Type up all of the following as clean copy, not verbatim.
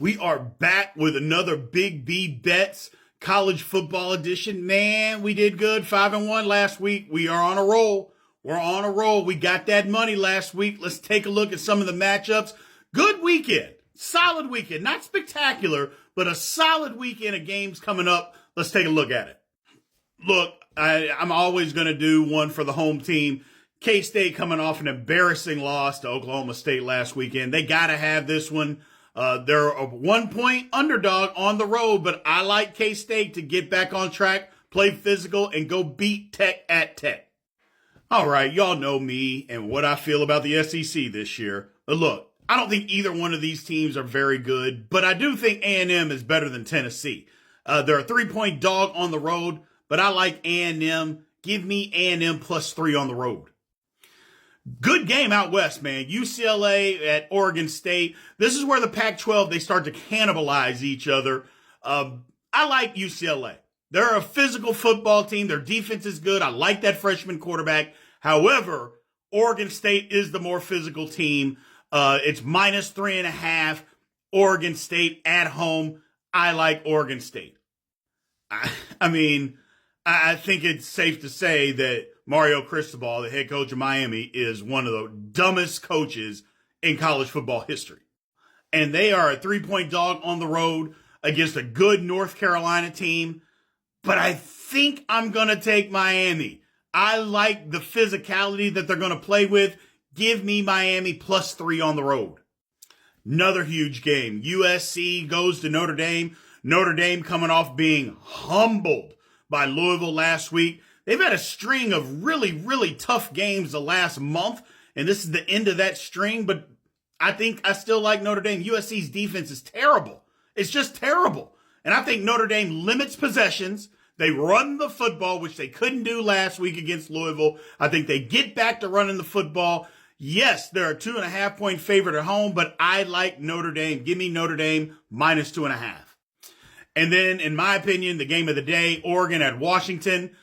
We are back with another Big B Bets college football edition. Man, we did good. 5-1 last week. We are on a roll. We're on a roll. We got that money last week. Let's take a look at some of the matchups. Good weekend. Solid weekend. Not spectacular, but a solid weekend of games coming up. Let's take a look at it. Look, I'm always going to do one for the home team. K-State coming off an embarrassing loss to Oklahoma State last weekend. They got to have this one. They're a 1-point underdog on the road, but I like K-State to get back on track, play physical, and go beat Tech at Tech. All right, y'all know me and what I feel about the SEC this year. But look, I don't think either one of these teams are very good, but I do think A&M is better than Tennessee. They're a 3-point dog on the road, but I like A&M. Give me A&M +3 on the road. Good game out west, man. UCLA at Oregon State. This is where the Pac-12, they start to cannibalize each other. I like UCLA. They're a physical football team. Their defense is good. I like that freshman quarterback. However, Oregon State is the more physical team. It's -3.5. Oregon State at home. I like Oregon State. I think it's safe to say that Mario Cristobal, the head coach of Miami, is one of the dumbest coaches in college football history. And they are a 3-point dog on the road against a good North Carolina team. But I think I'm going to take Miami. I like the physicality that they're going to play with. Give me Miami +3 on the road. Another huge game. USC goes to Notre Dame. Notre Dame coming off being humbled by Louisville last week. They've had a string of really, really tough games the last month, and this is the end of that string, but I think I still like Notre Dame. USC's defense is terrible. It's just terrible. And I think Notre Dame limits possessions. They run the football, which they couldn't do last week against Louisville. I think they get back to running the football. Yes, they're a 2.5-point favorite at home, but I like Notre Dame. Give me Notre Dame -2.5. And then, in my opinion, the game of the day, Oregon at Washington.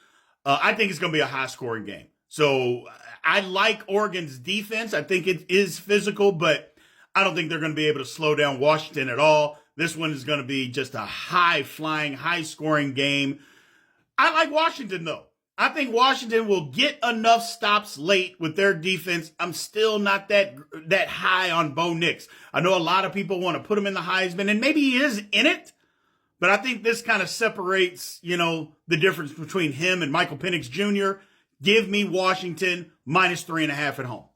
I think it's going to be a high-scoring game. So I like Oregon's defense. I think it is physical, but I don't think they're going to be able to slow down Washington at all. This one is going to be just a high-flying, high-scoring game. I like Washington, though. I think Washington will get enough stops late with their defense. I'm still not that high on Bo Nix. I know a lot of people want to put him in the Heisman, and maybe he is in it. But I think this kind of separates, the difference between him and Michael Penix Jr. Give me Washington -3.5 at home.